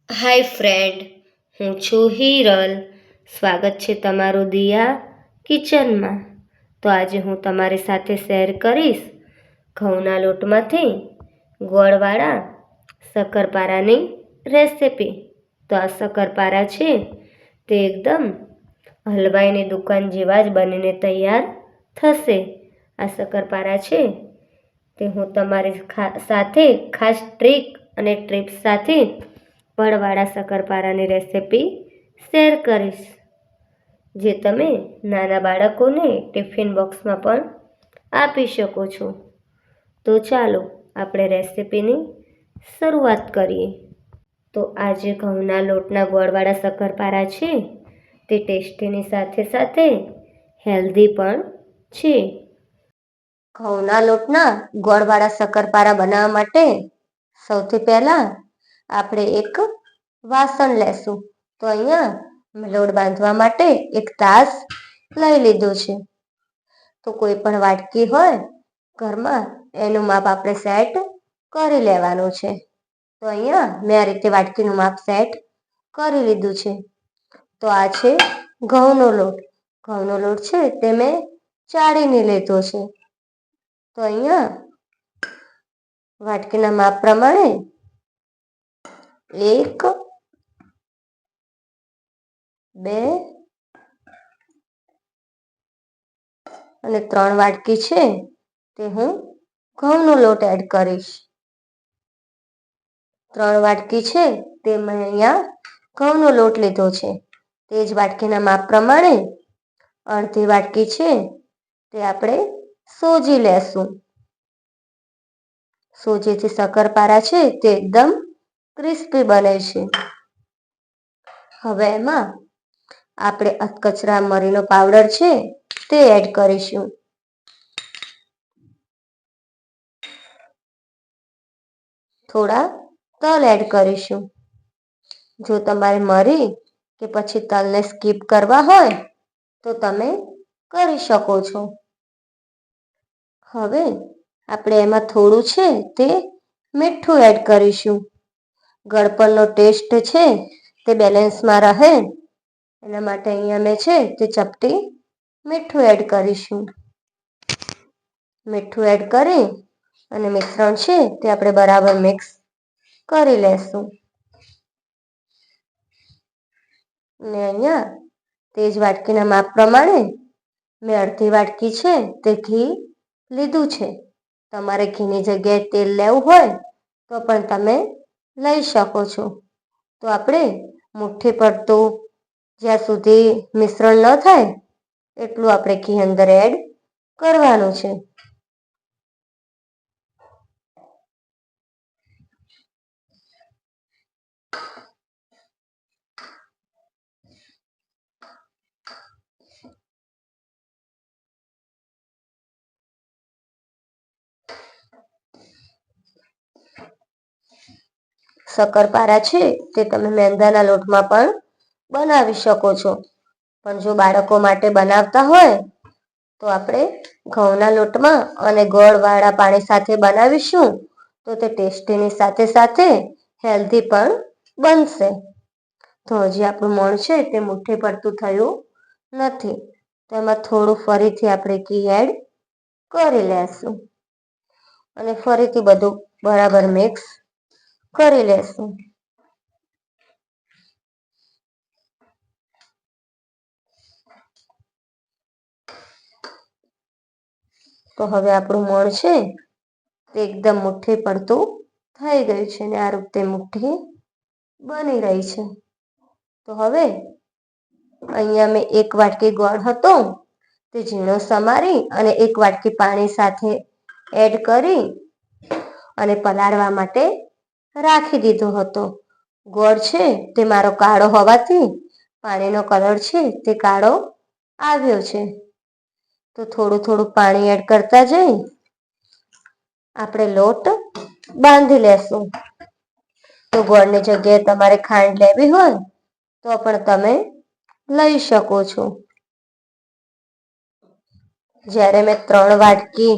હાય friend, હું છું હિરલ. સ્વાગત છે તમારું દિયા કિચનમાં. તો આજે હું તમારી સાથે શેર કરીશ ઘઉંના લોટમાંથી ગોળવાળા શક્કરપારાની રેસિપી. તો આ શક્કરપારા છે તે એકદમ હલવાઈની દુકાન જેવા જ બનીને તૈયાર થશે. આ શક્કરપારા છે તે હું તમારી સાથે ખાસ ટ્રીક અને ટિપ્સ સાથે ગોળવાળા શક્કરપારાની રેસિપી શેર કરીશ, જે તમે નાના બાળકોને ટિફિન બોક્સમાં પણ આપી શકો છો. તો ચાલો આપણે રેસિપીની શરૂઆત કરીએ. તો આજે ઘઉંના લોટના ગોળવાળા શક્કરપારા છે તે ટેસ્ટીની સાથે સાથે હેલ્ધી પણ છે. ઘઉંના લોટના ગોળવાળા શક્કરપારા બનાવવા માટે સૌથી પહેલાં આપણે એક વાસણ લેશું. તો અહીંયા લોટ બાંધવા માટે એક તાસ લઈ લીધો છે. તો કોઈ પણ વાટકી હોય ઘરમાં એનું માપ આપણે સેટ કરી લેવાનું છે. તો અહીંયા મેં આ રીતે વાટકીનું માપ સેટ કરી લીધું છે. તો આ છે ઘઉંનો લોટ. ઘઉંનો લોટ છે તે મેં ચાળીને લીધો છે. તો અહીંયા વાટકીના માપ પ્રમાણે 1, 2 અને 3 વાટકી છે તે હું ઘઉંનો લોટ એડ કરીશ. 3 વાટકી છે તે મેં અહીંયા ઘઉંનો લોટ લીધો છે. તે જ વાટકીના માપ પ્રમાણે અડધી વાટકી છે તે આપણે સોજી લેશું. સોજીથી શક્કરપારા છે તે એકદમ ક્રિસ્પી બને છે. હવે એમાં આપણે અધકચરા મરીનો પાવડર છે તે એડ કરીશું. થોડા તલ એડ કરીશું. જો તમારે મરી કે પછી તલને સ્કીપ કરવા હોય તો તમે કરી શકો છો. હવે આપણે એમાં થોડું છે તે મીઠું એડ કરીશું. ગળપણનો ટેસ્ટ છે તે બેલેન્સમાં રહે એના માટે અહીંયા મેં છે તે ચપટી મીઠું એડ કરીશું. મીઠું એડ કરી અને મિશ્રણ છે તે આપણે બરાબર મિક્સ કરી લેશું. ને અહીંયા તે જ વાટકીના માપ પ્રમાણે મેં અડધી વાટકી છે તે ઘી લીધું છે. તમારે ઘીની જગ્યાએ તેલ લેવું હોય તો પણ તમે લઈ શકો છો. તો આપણે મુઠ્ઠી પડતું જ્યાં સુધી મિશ્રણ ન થાય એટલું આપણે ઘી અંદર એડ કરવાનું છે. શક્કરપારા છે તે તમે મેંદાના લોટમાં પણ બનાવી શકો છો. પણ જો બાળકો માટે બનાવતા હોય તો આપણે ઘઉંના લોટમાં અને ગોળવાળા પાણી સાથે બનાવીશું તો તે ટેસ્ટીની સાથે સાથે હેલ્ધી પણ બનશે. તો હજી આપણું મોણ છે તે મુઠ્ઠી પડતું થયું નથી. તો એમાં થોડું ફરીથી આપણે ઘી એડ કરી લેશું અને ફરીથી બધું બરાબર મિક્સ કરી લેશું. તો હવે આપણું મોણ છે તે એકદમ મુઠ્ઠી પડતું થઈ ગયું છે અને આ રીતે મુઠ્ઠી બની રહી છે. તો હવે અહીંયા મેં એક વાટકી ગોળ હતો તે ઝીણો સમારી અને એક વાટકી પાણી સાથે એડ કરી અને પલાળવા માટે રાખી દીધો હતો. ગોળ છે તે મારો કાળો હોવાથી પાણીનો કલર છે તે કાળો આવ્યો છે. તો થોડું થોડું પાણી એડ કરતા જઈ આપણે લોટ બાંધી લેશું. તો ગોળની જગ્યાએ તમારે ખાંડ લેવી હોય તો પણ તમે લઈ શકો છો. જ્યારે મેં 3 વાટકી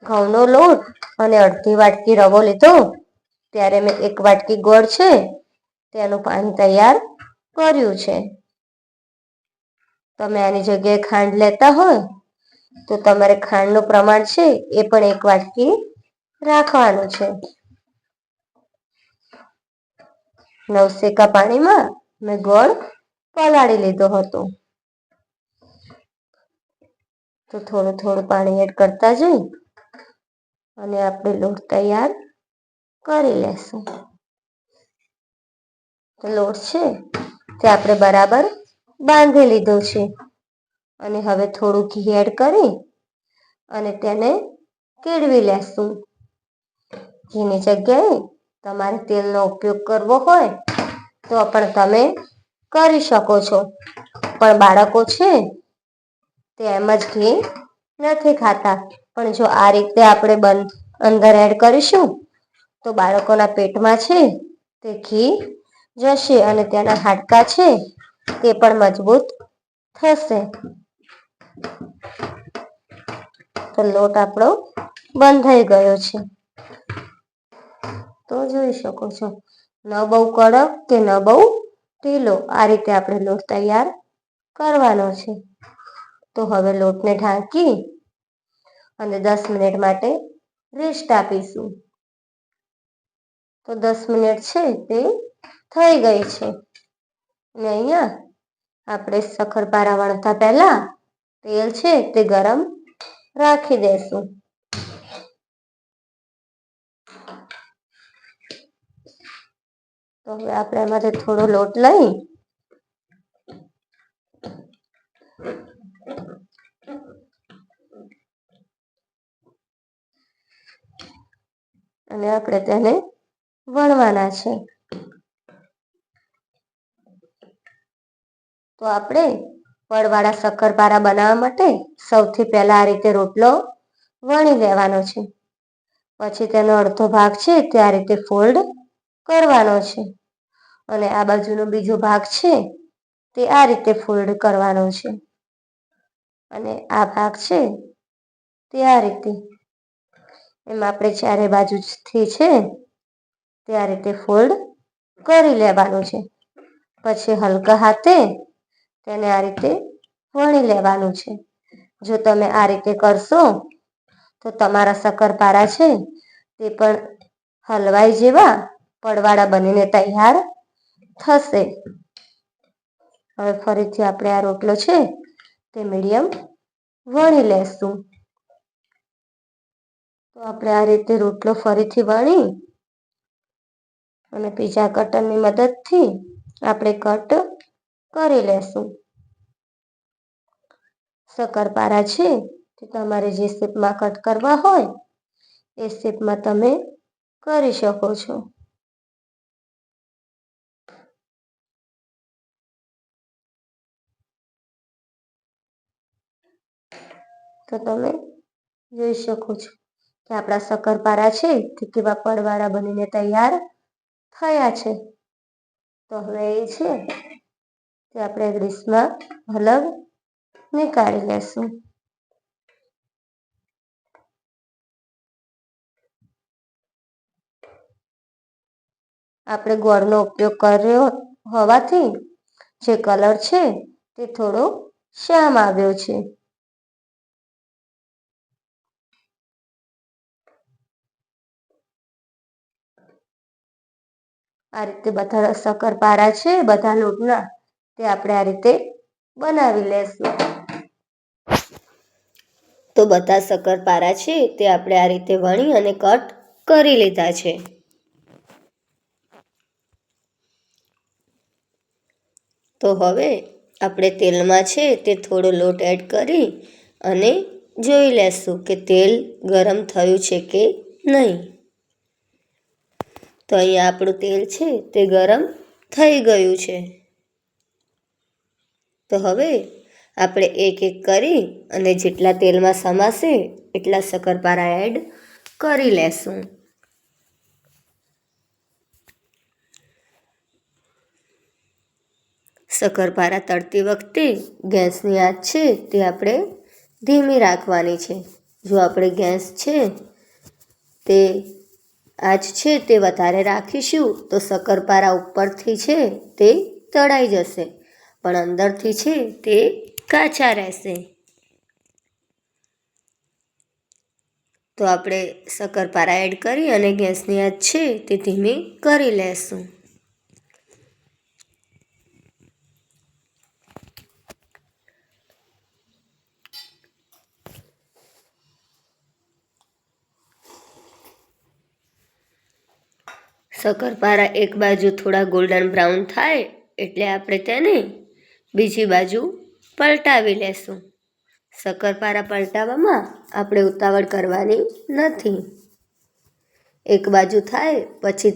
ઘઉંનો લોટ અને અડધી વાટકી રવો લીધો ત્યારે મેં 1 વાટકી ગોળ છે તેનું પાણી તૈયાર કર્યું છે. તમે આની જગ્યાએ ખાંડ લેતા હોય તો તમારે ખાંડનું પ્રમાણ છે એ પણ 1 વાટકી રાખવાનું છે. નવસેકા પાણીમાં મેં ગોળ પલાળી લીધો હતો. તો થોડું થોડું પાણી એડ કરતા જઈ અને આપણે લોટ તૈયાર કરી લેશું. તો લોટ છે તે આપણે બરાબર બાંધી લીધો છે અને હવે થોડું ઘી એડ કરી અને તેને કેળવી લેશું. ઘીની જગ્યાએ તમારે તેલનો ઉપયોગ કરવો હોય તો પણ તમે કરી શકો છો, પણ બાળકો છે તે એમ જ ઘી નથી ખાતા. પણ જો આ રીતે આપણે અંદર એડ કરીશું તો બાળકોના પેટમાં છે તે ઘી જશે અને તેના હાડકાં છે તે પણ મજબૂત થશે. તો લોટ આપણો બંધાઈ ગયો છે. તો જોઈ શકો છો, ન બહુ કડક કે ન બહુ ઢીલો, આ રીતે આપણે લોટ તૈયાર કરવાનો છે. તો હવે લોટને ઢાંકી અને 10 મિનિટ માટે રેસ્ટ આપીશું. તો 10 મિનિટ છે તે થઈ ગઈ છે અને અહીંયા આપણે શક્કરપારા વણતા પહેલા તેલ છે તે ગરમ રાખી દેશું. તો હવે આપણે એમાંથી થોડો લોટ લઈ અને આપણે તેને વણવાના છે. તો આપણે પડવાળા શક્કરપારા બનાવવા માટે સૌથી પહેલા આ રીતે રોટલો વણી લેવાનો છે. પછી તેનો અડધો ભાગ છે તે આ રીતે ફોલ્ડ કરવાનો છે અને આ બાજુનો બીજો ભાગ છે તે આ રીતે ફોલ્ડ કરવાનો છે અને આ ભાગ છે તે આ રીતે, એમ આપણે ચારે બાજુથી છે તે આ રીતે ફોલ્ડ કરી લેવાનું છે. પછી હલકા હાથે તેને આ રીતે વણી લેવાનું છે. જો તમે આ રીતે કરશો તો તમારા શક્કરપારા છે તે પણ હલવાઈ જેવા પડવાળા બનીને તૈયાર થશે. હવે ફરીથી આપણે આ રોટલો છે તે મીડિયમ વણી લેશું. તો આપણે આ રીતે રોટલો ફરીથી વણી અને બીજા કટરની મદદથી આપણે કટ કરી લેશું. શક્કરપારા છે તે તમારે જે શેપમાં કટ કરવા હોય એ શેપમાં તમે કરી શકો છો. તો તમે જોઈ શકો છો કે આપણા શક્કરપારા છે તે કેવા પડવાળા બનીને તૈયાર થયા છે. તો હવે એ છે તે આપણે ડીશમાં અલગ નીકાળી લેશું. આપણે ગોળનો ઉપયોગ કર્યો હોવાથી જે કલર છે તે થોડો શ્યામ આવ્યો છે. આ રીતે બધા શક્કરપારા છે બધા લોટના તે આપણે આ રીતે બનાવી લેશું. તો બધા શક્કરપારા છે તે આપણે આ રીતે વણી અને કટ કરી લીધા છે. તો હવે આપણે તેલમાં છે તે થોડો લોટ એડ કરી અને જોઈ લેશું કે તેલ ગરમ થયું છે કે નહીં. તો અહીંયા આપણું તેલ છે તે ગરમ થઈ ગયું છે. તો હવે આપણે એક એક કરી અને જેટલા તેલમાં સમાશે એટલા શક્કરપારા એડ કરી લેશું. શક્કરપારા તળતી વખતે ગેસની આંચ છે તે આપણે ધીમી રાખવાની છે. જો આપણે ગેસ છે તે આંચ છે તે વધારે રાખીશું તો શક્કરપારા ઉપરથી છે તે તળાઈ જશે, પણ અંદરથી છે તે કાચા રહેશે. તો આપણે શક્કરપારા એડ કરી અને ગેસની આંચ છે તે ધીમી કરી લેશું. શક્કરપારા એક બાજુ થોડા ગોલ્ડન બ્રાઉન થાય એટલે આપણે તેને બીજી બાજુ પલટાવી લેશું. શક્કરપારા પલટાવવામાં આપણે ઉતાવળ કરવાની નથી. એક બાજુ થાય પછી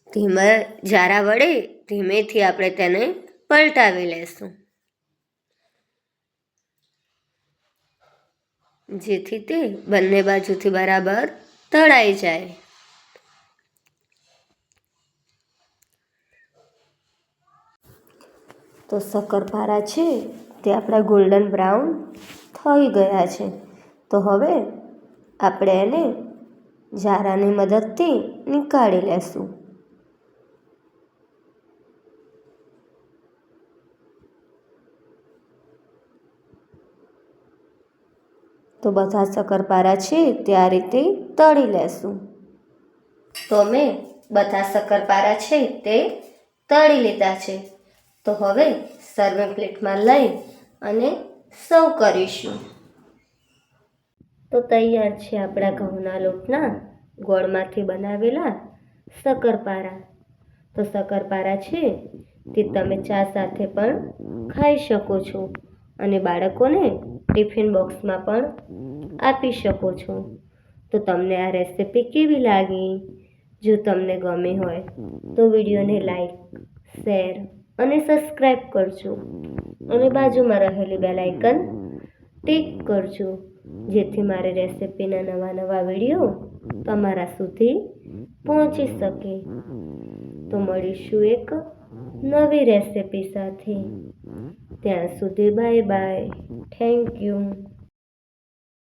ધીમા જારા વડે ધીમેથી આપણે તેને પલટાવી લેશું, જેથી તે બંને બાજુથી બરાબર તળાઈ જાય. તો શક્કરપારા છે તે આપણા ગોલ્ડન બ્રાઉન થઈ ગયા છે. તો હવે આપણે એને જારાની મદદથી નીકાળી લેશું. તો બધા શક્કરપારા છે તે આ રીતે તળી લેશું. તો મેં બધા શક્કરપારા છે તે તળી લીધા છે. તો હવે સર્વિંગ પ્લેટમાં લઈ અને સર્વ કરીશું. તો તૈયાર છે આપણા ઘઉંના લોટના ગોળમાંથી બનાવેલા શક્કરપારા. તો શક્કરપારા છે તે તમે ચા સાથે પણ ખાઈ શકો છો અને બાળકોને ટિફિન બોક્સમાં પણ આપી શકો છો. તો તમને આ રેસિપી કેવી લાગી? જો તમને ગમી હોય તો વિડીયોને લાઈક, શેર અને સબસ્ક્રાઈબ કરજો અને બાજુમાં રહેલી બેલ આઇકન ટિક કરજો, જેથી મારી રેસિપીના નવા વિડીયો તમારા સુધી પહોંચી શકે. તો મળીશું એક નવી રેસિપી સાથે. ત્યાં સુધી બાય બાય. Thank you.